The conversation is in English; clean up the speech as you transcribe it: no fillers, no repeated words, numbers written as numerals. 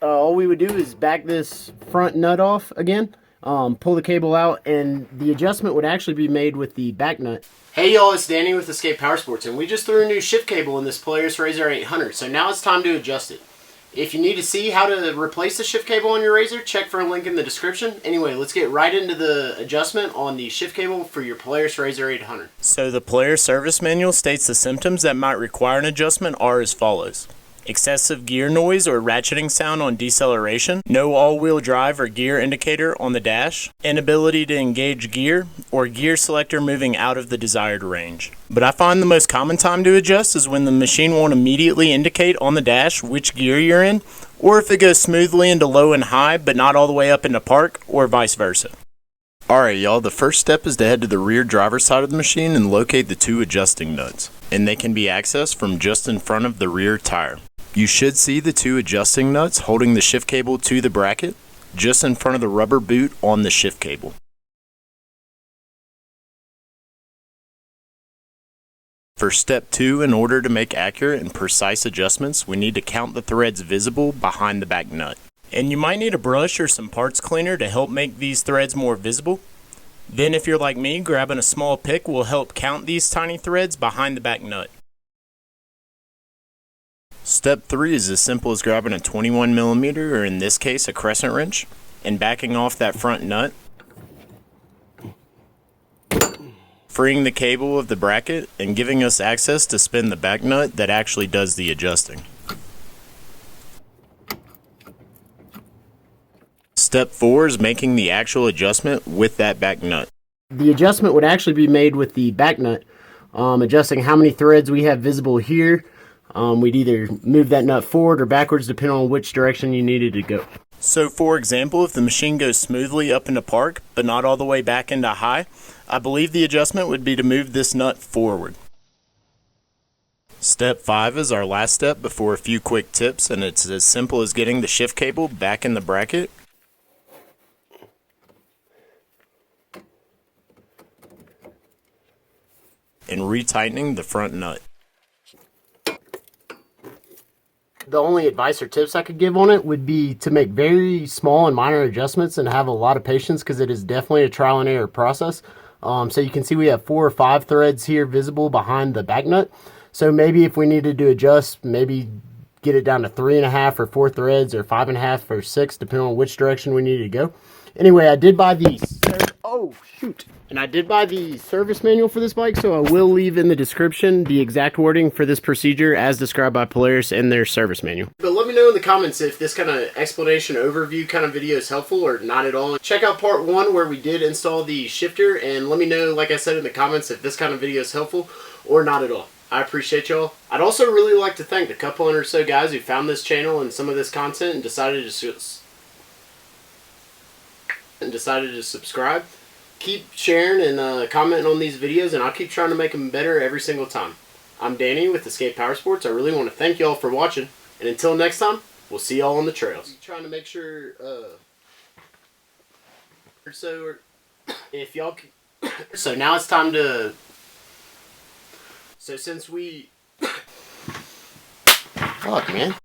all we would do is back this front nut off again, pull the cable out, and the adjustment would actually be made with the back nut. Hey y'all, it's Danny with Escape Powersports, and we just threw a new shift cable in this Polaris RZR 800, so now it's time to adjust it. If you need to see how to replace the shift cable on your RZR, check for a link in the description. Anyway, let's get right into the adjustment on the shift cable for your Polaris RZR 800. So the Polaris service manual states the symptoms that might require an adjustment are as follows. Excessive gear noise or ratcheting sound on deceleration, no all-wheel drive or gear indicator on the dash, inability to engage gear, or gear selector moving out of the desired range. But I find the most common time to adjust is when the machine won't immediately indicate on the dash which gear you're in, or if it goes smoothly into low and high but not all the way up into park, or vice versa. Alright y'all, the first step is to head to the rear driver's side of the machine and locate the two adjusting nuts, and they can be accessed from just in front of the rear tire. You should see the two adjusting nuts holding the shift cable to the bracket, just in front of the rubber boot on the shift cable. For step 2, in order to make accurate and precise adjustments, we need to count the threads visible behind the back nut. And you might need a brush or some parts cleaner to help make these threads more visible. Then if you're like me, grabbing a small pick will help count these tiny threads behind the back nut. Step 3 is as simple as grabbing a 21mm, or in this case a Crescent Wrench, and backing off that front nut, freeing the cable of the bracket and giving us access to spin the back nut that actually does the adjusting. Step 4 is making the actual adjustment with that back nut. The adjustment would actually be made with the back nut, adjusting how many threads we have visible here. We'd either move that nut forward or backwards depending on which direction you needed to go. So for example, if the machine goes smoothly up into park but not all the way back into high, I believe the adjustment would be to move this nut forward. Step 5 is our last step before a few quick tips, and it's as simple as getting the shift cable back in the bracket, and retightening the front nut. The only advice or tips I could give on it would be to make very small and minor adjustments and have a lot of patience, because it is definitely a trial and error process. So you can see we have 4 or 5 threads here visible behind the back nut. So maybe if we needed to adjust, maybe get it down to 3.5 or 4 threads, or 5.5 or 6, depending on which direction we needed to go. Anyway, I did buy the service manual for this bike, so I will leave in the description the exact wording for this procedure as described by Polaris in their service manual. But let me know in the comments if this kind of explanation overview kind of video is helpful or not at all. Check out part 1 where we did install the shifter, and let me know, like I said, in the comments if this kind of video is helpful or not at all. I appreciate y'all. I'd also really like to thank the couple or so guys who found this channel and some of this content and decided to subscribe. Keep sharing and commenting on these videos, and I'll keep trying to make them better every single time. I'm Danny with Escape Powersports. I really want to thank y'all for watching, and until next time, we'll see y'all on the trails. Trying to make sure, so now it's time to, so since we, fuck man.